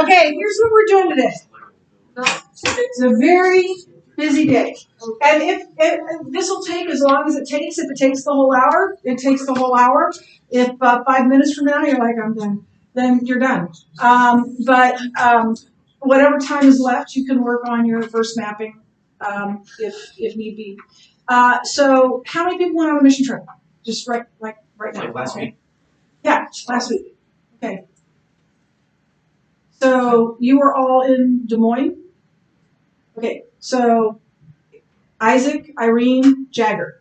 Okay, here's what we're doing today. It's a very busy day. And if this will take as long as it takes, if it takes the whole hour, it takes the whole hour. If 5 minutes from now you're like, I'm done, then you're done. But whatever time is left, you can work on your first mapping if need be. So how many people went on a mission trip? Just right now. Like last week? Yeah, last week. Okay. So you were all in Des Moines? Okay, so Isaac, Irene, Jagger.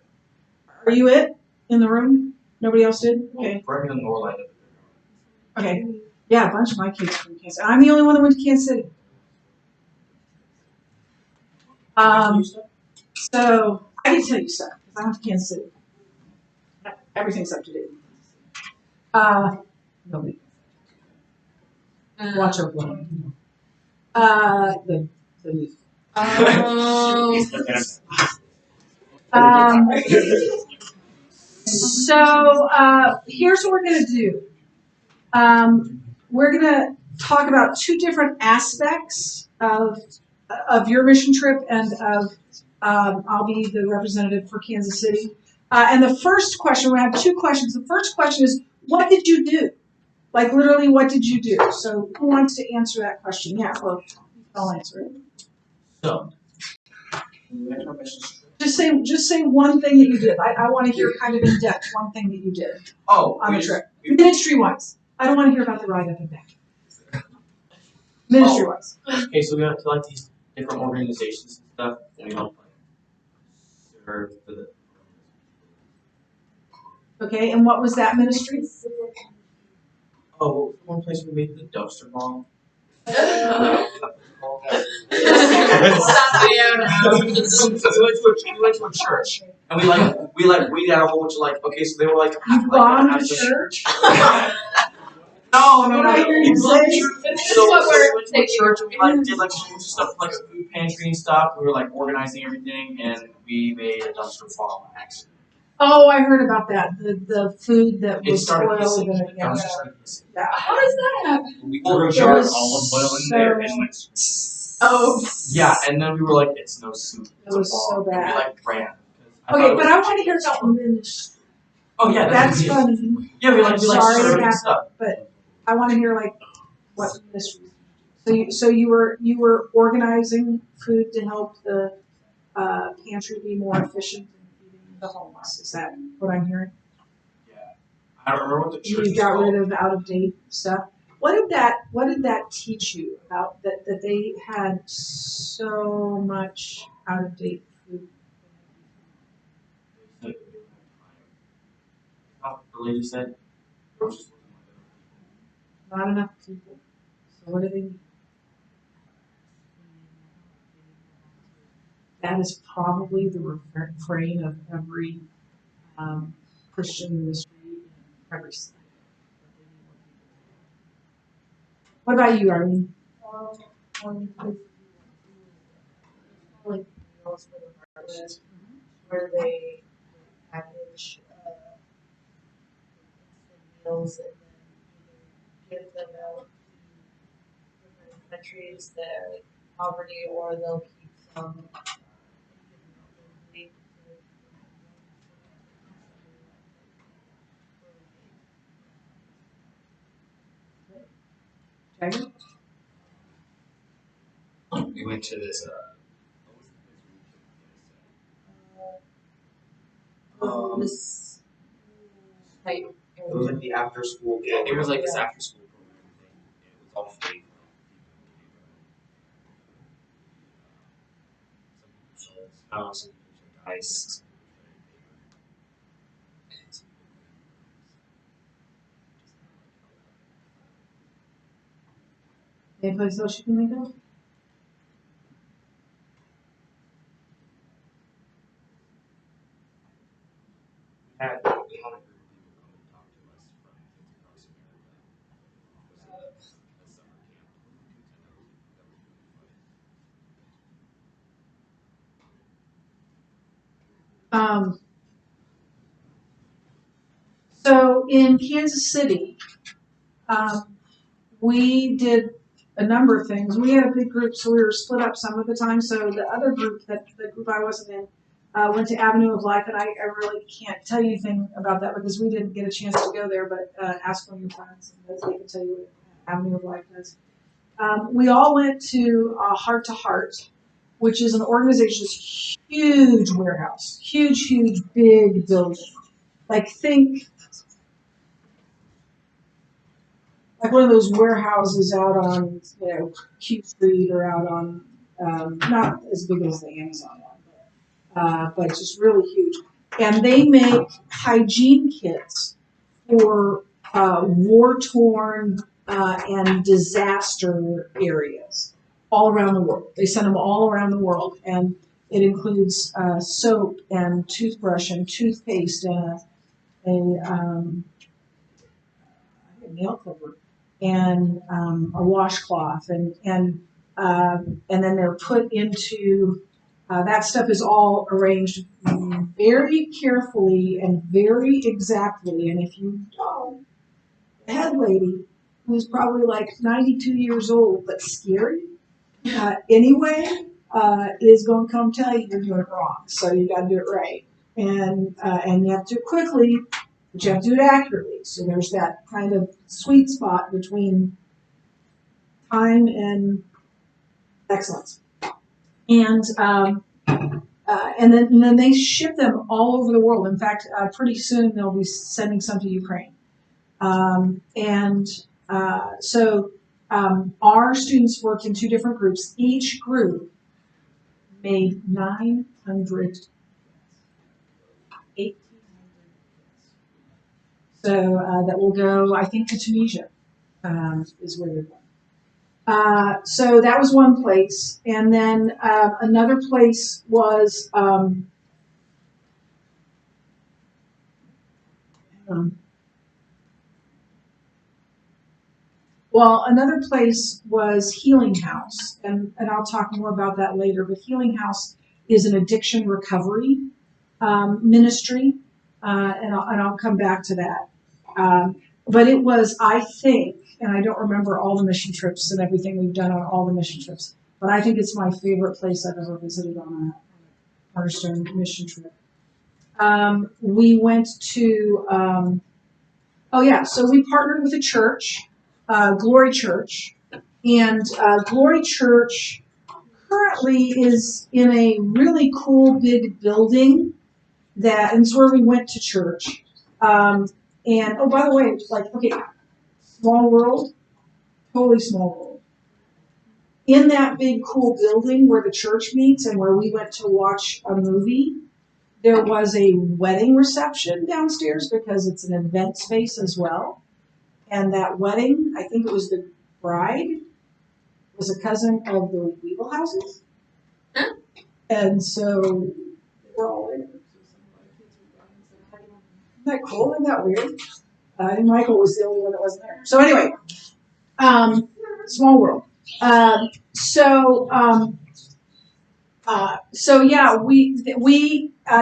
Are you it in the room? Nobody else did? Okay. Brendan and Orlando. Okay. Yeah, a bunch of my kids from Kansas City. I'm the only one that went to Kansas City. So I can tell you stuff because I went to Kansas City. Everything's up to date. Nobody. Watch our blog. The news. So here's what we're going to do. We're going to talk about two different aspects of your mission trip and of I'll be the representative for Kansas City. And the first question, we have two questions. The first question is, what did you do? Like literally, what did you do? So who wants to answer that question? Yeah, well, I'll answer it. So, just say one thing that you did. I want to hear kind of in depth one thing that you did. On the trip, ministry wise. I don't want to hear about the ride up and back. Ministry wise. Okay, so we went to like these different organizations and stuff, and we helped like serve for the. Okay, and what was that ministry? Oh, one place we made the dumpster bomb. We went to a church, and we weeded out a whole bunch of okay, so they were like. You bombed a church? No. So we went to a church and we did like a bunch of stuff like a food pantry and stuff. We were like organizing everything, and we made a dumpster bomb accident. Oh, I heard about that. The food that was spoiled. Yeah. How does that happen? We threw a jar of olive oil in there and went. Oh. Yeah, and then we were like, it's no soup. It was so bad. And we ran. Okay, but I want to hear about ministry. Oh yeah, that's funny. Yeah, we like sorry that stuff. But I want to hear what ministry. So you were organizing food to help the pantry be more efficient in feeding the homeless. Is that what I'm hearing? Yeah, I don't remember what the church. You got rid of out of date stuff. What did that teach you about that they had so much out of date food? The lady said. Not enough people. So what do they need? That is probably the refrain of every Christian ministry in every state. What about you, Arlene? Where they package meals and then give them out to different countries that are like poverty, or they'll keep some. We went to this. This type. It was like the after school. Yeah, it was like this after school program thing. It was all free. Some ice. Any place else you can think of? We had a group of people come and talk to us from across America. A summer camp. So in Kansas City, we did a number of things. We had a big group, so we were split up some of the time. So the other group, the group I wasn't in, went to Avenue of Life, and I really can't tell you anything about that because we didn't get a chance to go there. But ask one of your friends, and they can tell you what Avenue of Life is. We all went to Heart to Heart, which is an organization, this huge warehouse, huge, big building. Like think like one of those warehouses out on, Q Street or out on, not as big as the Amazon one, but just really huge. And they make hygiene kits for war-torn and disaster areas all around the world. They send them all around the world, and it includes soap and toothbrush and toothpaste and a nail clipper and a washcloth, and then they're put into that stuff is all arranged very carefully and very exactly. And if you know the head lady, who's probably like 92 years old but scary anyway, is going to come tell you you're doing it wrong. So you got to do it right, and you have to do it quickly. But you have to do it accurately. So there's that kind of sweet spot between time and excellence. And then they ship them all over the world. In fact, pretty soon they'll be sending some to Ukraine. So our students worked in 2 different groups. Each group made 900. So that will go, I think, to Tunisia is where they're going. So that was one place. And then another place was, another place was Healing House. And I'll talk more about that later. But Healing House is an addiction recovery ministry. And I'll come back to that. But it was, I think, and I don't remember all the mission trips and everything we've done on all the mission trips, but I think it's my favorite place I've ever visited on a Cornerstone mission trip. We went to, so we partnered with a church, Glory Church, and Glory Church currently is in a really cool big building and it's where we went to church. And oh, by the way, small world, totally small world. In that big cool building where the church meets and where we went to watch a movie, there was a wedding reception downstairs because it's an event space as well. And that wedding, I think it was the bride, was a cousin of the Weevil houses. Huh? And so we're all in it. Isn't that cool? Isn't that weird? And Michael was the only one that wasn't there. So anyway, small world.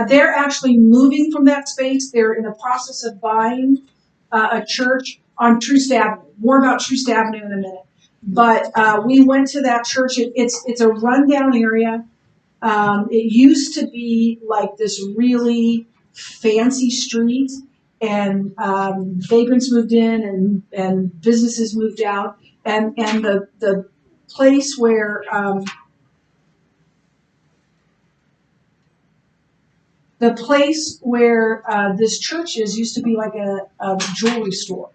They're actually moving from that space. They're in the process of buying a church on Troost Avenue. More about Troost Avenue in a minute. But we went to that church. It's a rundown area. It used to be like this really fancy street, and vagrants moved in and businesses moved out, and the place where this church is used to be like a jewelry store,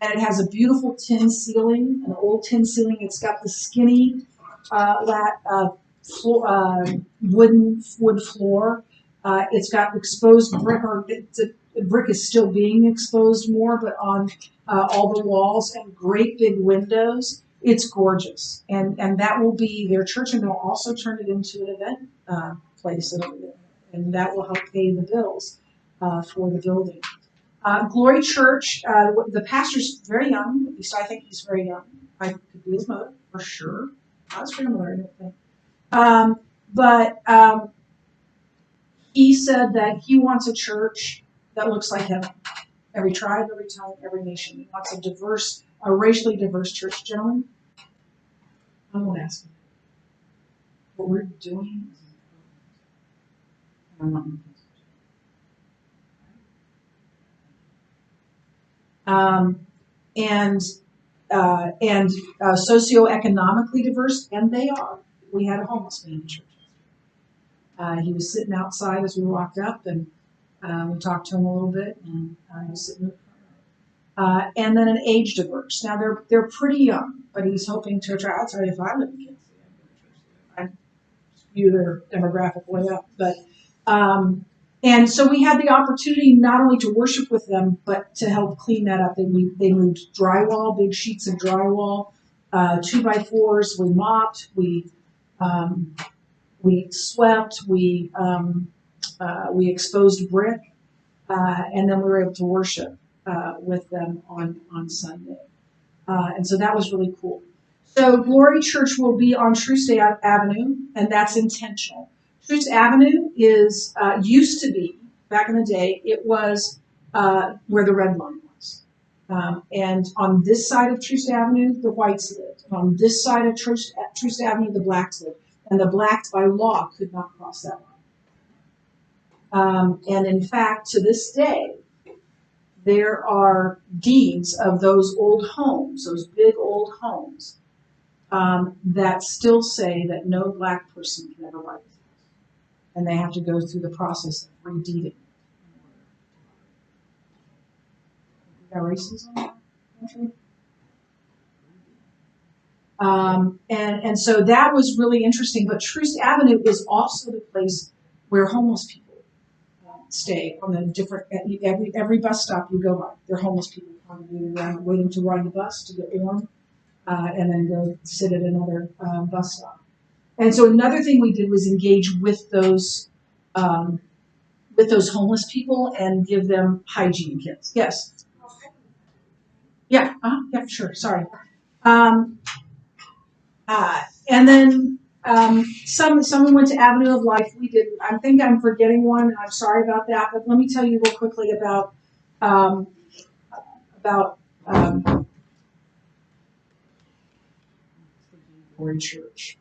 and it has a beautiful tin ceiling, an old tin ceiling. It's got the skinny wood floor. It's got exposed brick, or the brick is still being exposed more, but on all the walls, and great big windows. It's gorgeous, and that will be their church, and they'll also turn it into an event place, and that will help pay the bills for the building. Glory Church, the pastor's very young. At least I think he's very young. I could be his mother for sure. I was going to learn anything. But he said that he wants a church that looks like heaven. Every tribe, every tongue, every nation. He wants a racially diverse church. Gentlemen? I won't ask him. What we're doing is important. I'm not gonna and socioeconomically diverse, and they are. We had a homeless man in church. He was sitting outside as we walked up, and we talked to him a little bit, and he was sitting in the front. And then an age diverse. Now they're pretty young, but he's hoping to attract. I'll tell you, if I live in Kansas City, I'd view their demographic way up. But and so we had the opportunity not only to worship with them, but to help clean that up. They moved drywall, big sheets of drywall, 2x4s. We mopped. We swept. We exposed brick, and then we were able to worship with them on Sunday. And so that was really cool. So Glory Church will be on Truesdale Avenue, and that's intentional. Truesdale Avenue is used to be, back in the day, it was where the red line was. And on this side of Truesdale Avenue, the whites lived. And on this side of Truesdale Avenue, the blacks lived. And the blacks, by law, could not cross that line. And in fact, to this day, there are deeds of those old homes, those big old homes, that still say that no black person can ever buy this house. And they have to go through the process of redeeding. We got racism in our country. And so that was really interesting. But Truce Avenue is also the place where homeless people stay on the different, every bus stop you go by, there are homeless people congregated around waiting to ride the bus to get warm, and then go sit at another bus stop. And so another thing we did was engage with those homeless people and give them hygiene kits. Yes. Yeah. Yeah. Sure. Sorry. And then someone went to Avenue of Life. We did. I think I'm forgetting one, and I'm sorry about that. But let me tell you real quickly about Glory Church.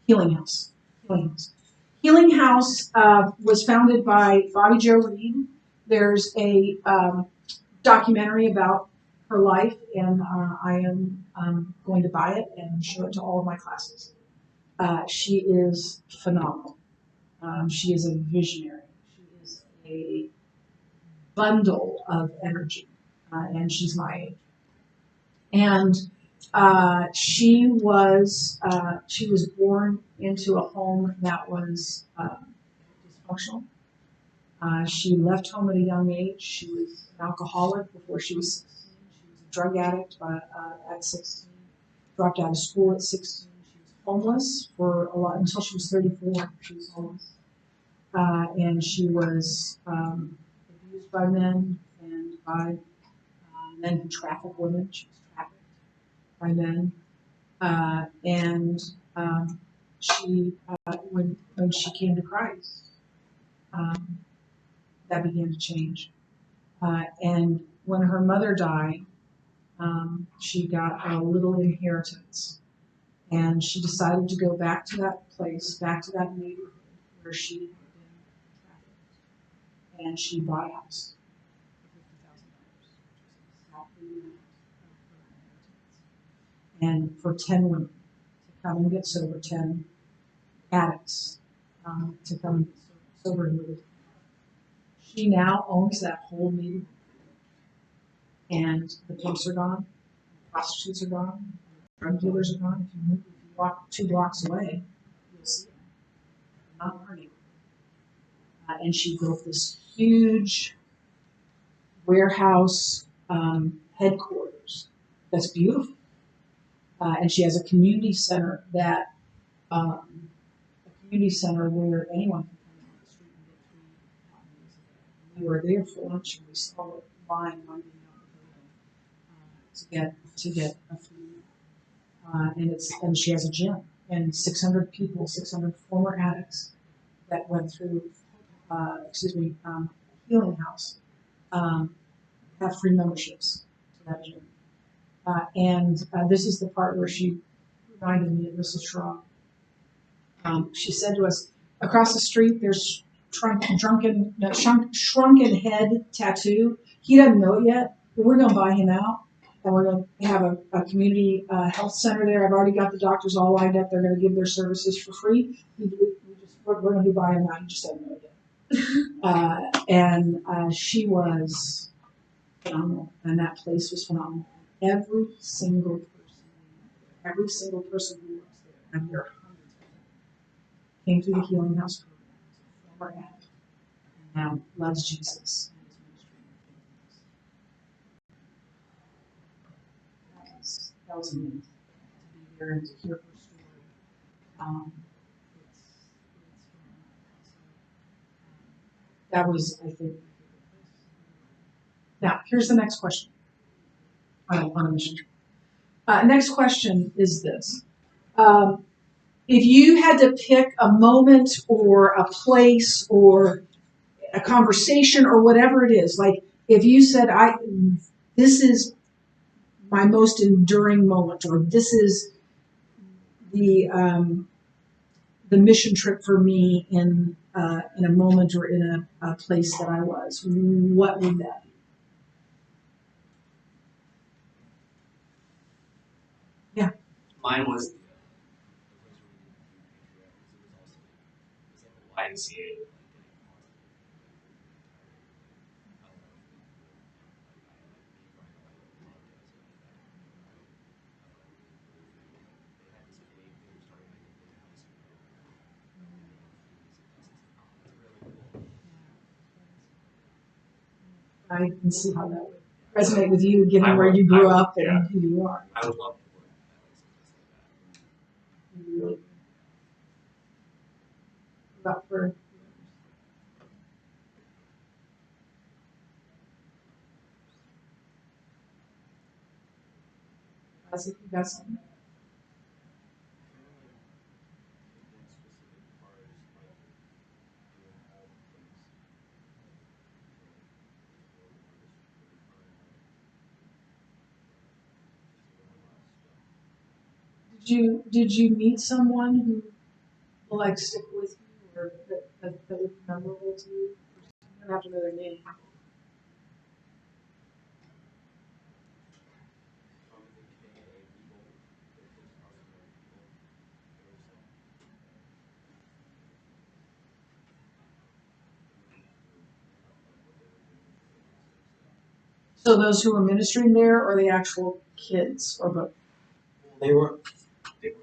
Healing House. Healing House was founded by Bobby Joe Reed. There's a documentary about her life, and I am going to buy it and show it to all of my classes. She is phenomenal. She is a visionary. She is a bundle of energy, and she's my age. And she was born into a home that was dysfunctional. She left home at a young age. She was an alcoholic before she was 16. She was a drug addict at 16. Dropped out of school at 16. She was homeless for a lot until she was 34. She was homeless, and she was abused by men and by men who traffic women. She was trafficked by men, and she when she came to Christ, that began to change. And when her mother died, she got a little inheritance, and she decided to go back to that place, back to that neighborhood where she had been trafficked, and she bought a house for $50,000, and for 10 women to come and get sober, 10 addicts to come and get sober and live. She now owns that whole neighborhood, and the pimps are gone, the prostitutes are gone, the drug dealers are gone. If you walk 2 blocks away, you'll see them. Not in her neighborhood. And she built this huge warehouse headquarters that's beautiful. And she has a community center where anyone can come on the street and get free hot meals a day. We were there for lunch, and we saw it line running out the building to get a food. And she has a gym, and 600 people, 600 former addicts that went through Healing House have free memberships to that gym. And this is the part where she reminded me of Mrs. Schraub. She said to us, across the street, there's shrunken head tattoo. He doesn't know it yet, but we're going to buy him out. And we're going to have a community health center there. I've already got the doctors all lined up. They're going to give their services for free. We're going to be buying him out. He just doesn't know it yet. And she was phenomenal. And that place was phenomenal. Every single person who works there, and there are hundreds of them, came through the Healing House program, former addict, and now loves Jesus and is ministering. That was amazing to be there and to hear her story. It's that was, I think, now here's the next question on a mission trip. Next question is this. If you had to pick a moment or a place or a conversation or whatever it is, like if you said, this is my most enduring moment, or this is the mission trip for me in a moment or in a place that I was, what would that be? Yeah. Mine was the YMCA. I can see how that would resonate with you, given where you grew up and who you are. I would love to work at You really about for as if you got something. Did you meet someone who will like stick with you or that would be memorable to you? You don't have to know their name. So those who were ministering there or the actual kids or both? They were okay,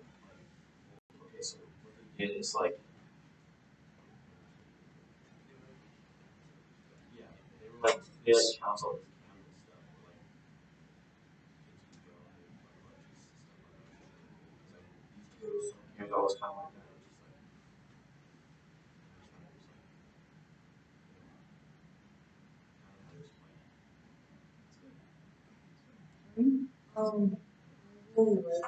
so what they did is like, yeah, they like counseled stuff, like kids always kind of like that. Really with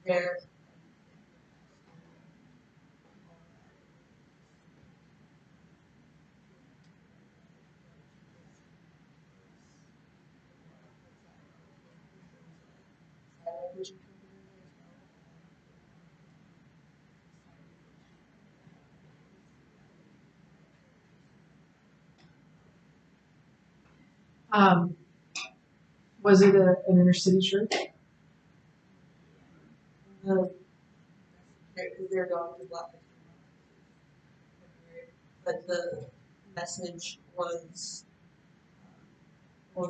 there. Was it an inner city church? They're going to Black. But the message was it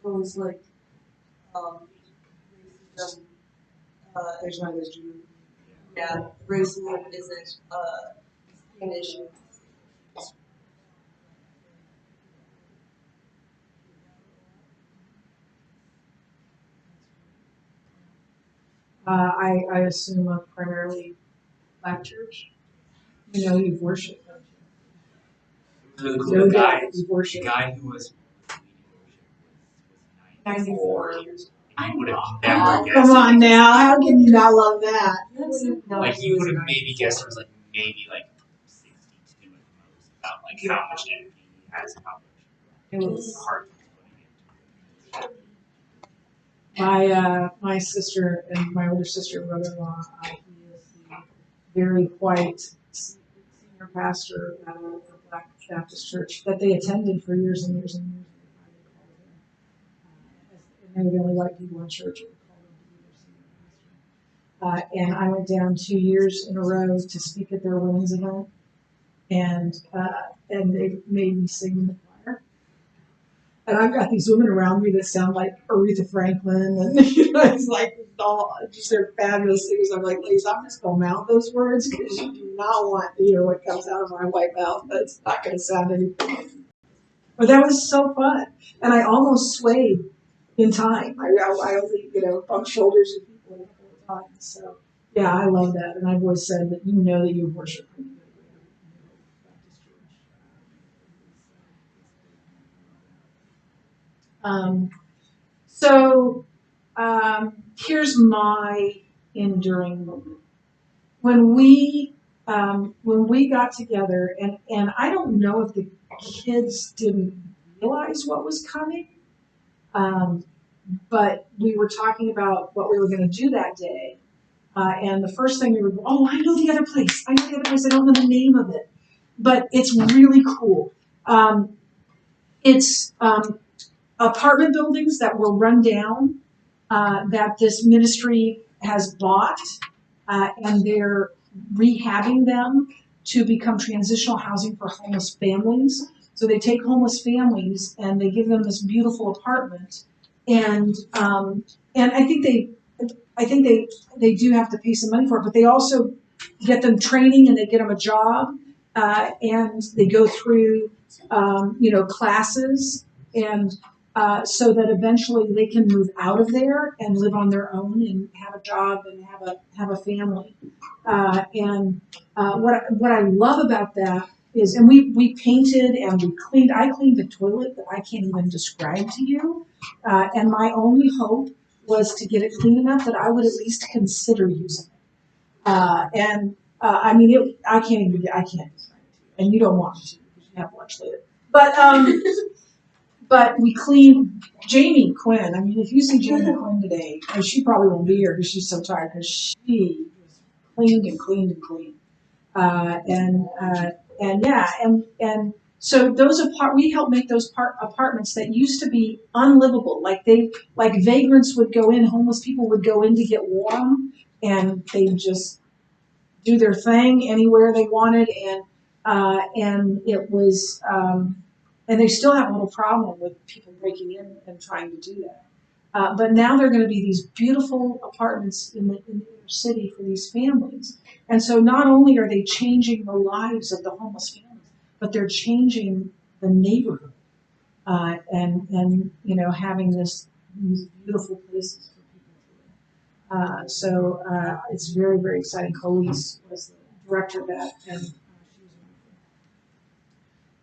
was like racism. There's one of those Jews. Yeah, racism isn't an issue. I assume a primarily Black church. You know, you've worshipped, don't you? Really cool. No The guy, doubt you've worshipped. the guy who was leading worship was 94 94. years. he would have never guessed. Come on now, how can you not love that? Like he would have maybe guessed it was like maybe like 62 at the most about like how much energy he has, how much It was heart he's putting into it. My sister and my older sister and brother-in-law, he is the very white senior pastor at a Black Baptist church that they attended for years and years and years. And they were the only white people in church. And I went down 2 years in a row to speak at their women's event, and they made me sing in the choir. And I've got these women around me that sound like Aretha Franklin, and it's like all just they're fabulous singers. I'm like, ladies, I'm just gonna mouth those words because you do not want to hear what comes out of my white mouth. That's not gonna sound anything. But that was so fun, and I almost swayed in time. I only bumped shoulders with people a couple of times. So yeah, I love that, and I've always said that that you worship. Here's my enduring moment. When we got together, and I don't know if the kids didn't realize what was coming, but we were talking about what we were going to do that day. And the first thing we were, I know the other place. I don't know the name of it, but it's really cool. It's apartment buildings that were run down that this ministry has bought, and they're rehabbing them to become transitional housing for homeless families. So they take homeless families and they give them this beautiful apartment, and I think they do have to pay some money for it, but they also get them training and they get them a job, and they go through classes, and so that eventually they can move out of there and live on their own and have a job and have a family. What I love about that is, and we painted and we cleaned. I cleaned the toilet that I can't even describe to you. And my only hope was to get it clean enough that I would at least consider using it. I can't describe it to you, and you don't want me to because you have lunch later. But we cleaned Jamie Quinn. I mean, if you see Jamie Quinn today, and she probably won't be here because she's so tired because she was cleaned and cleaned and cleaned. And so we helped make those apartments that used to be unlivable. Like vagrants would go in, homeless people would go in to get warm, and they'd just do their thing anywhere they wanted, and it was. And they still have a little problem with people breaking in and trying to do that. But now there are going to be these beautiful apartments in the inner city for these families. And so not only are they changing the lives of the homeless families, but they're changing the neighborhood, and having these beautiful places for people to live. So it's very, very exciting. Khalees was the director of that, and she was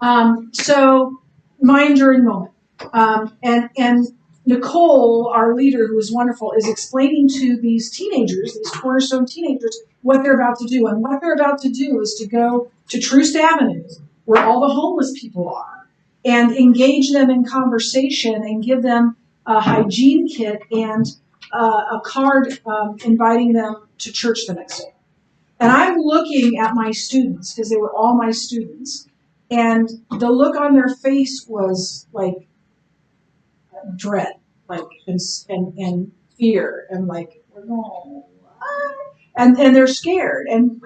wonderful. So my enduring moment, and Nicole, our leader, who is wonderful, is explaining to these teenagers, these Cornerstone teenagers, what they're about to do. And what they're about to do is to go to Troost Avenue, where all the homeless people are, and engage them in conversation and give them a hygiene kit and a card inviting them to church the next day. And I'm looking at my students, because they were all my students, and the look on their face was like dread, and fear, and like, we're going, what? And they're scared, and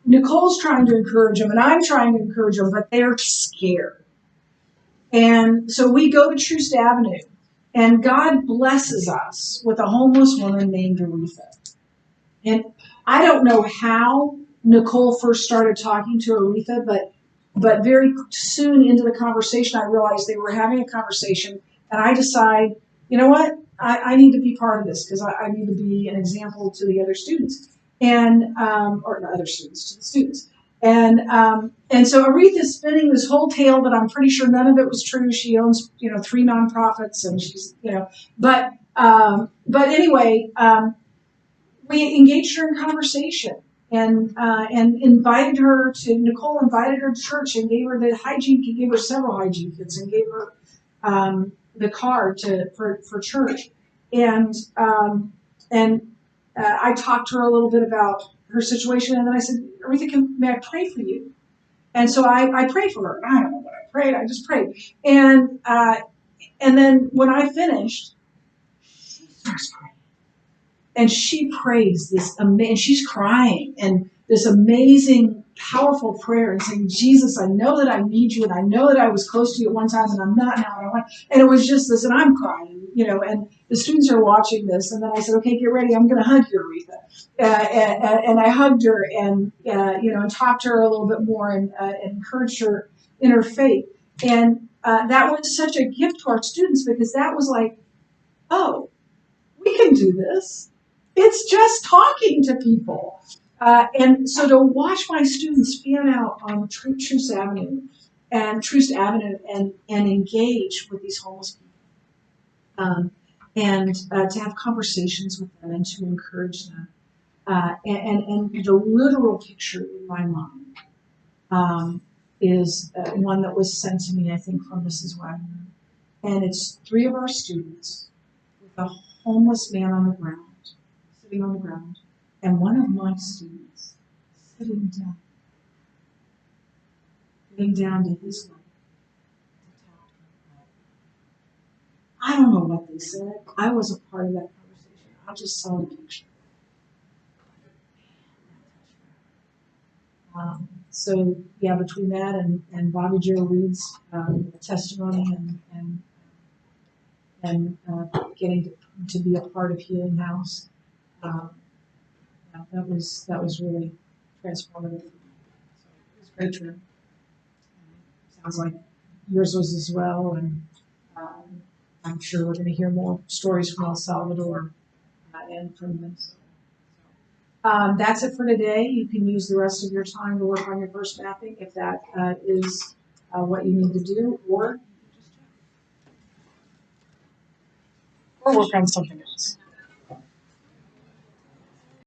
Nicole's trying to encourage them, and I'm trying to encourage them, but they're scared. And so we go to Troost Avenue, and God blesses us with a homeless woman named Aretha. And I don't know how Nicole first started talking to Aretha, but very soon into the conversation, I realized they were having a conversation, and I decide, you know what, I need to be part of this because I need to be an example to the other students, or not other students, to the students. And so Aretha's spinning this whole tale that I'm pretty sure none of it was true. She owns, 3 nonprofits, and she's, but But anyway, we engaged her in conversation and invited her to, Nicole invited her to church and gave her the hygiene, gave her several hygiene kits and gave her the card for church. And I talked to her a little bit about her situation, and then I said, Aretha, may I pray for you? And so I prayed for her. I don't know what I prayed. I just prayed. And then when I finished, she starts praying. And she prays this amazing, she's crying, and this amazing, powerful prayer and saying, Jesus, I know that I need you, and I know that I was close to you at one time, and I'm not now. And it was just this, and I'm crying, and the students are watching this, and then I said, okay, get ready, I'm going to hug you, Aretha. And I hugged her and, and talked to her a little bit more and encouraged her in her faith. And that was such a gift to our students because that was like, oh, we can do this. It's just talking to people. And so to watch my students fan out on Troost Avenue and engage with these homeless people and to have conversations with them and to encourage them. And the literal picture in my mind is one that was sent to me, I think, from Mrs. Wagner. And it's 3 of our students with a homeless man on the ground, sitting on the ground, and one of my students sitting down to his level. I don't know what they said. I was a part of that conversation. I just saw the picture. So yeah, between that and Bobby Joe Reed's testimony and getting to be a part of Healing House, that was really transformative. So it was a great trip. Sounds like yours was as well, and I'm sure we're going to hear more stories from El Salvador and from Minnesota. That's it for today. You can use the rest of your time to work on your first mapping if that is what you need to do, or Or work on something else.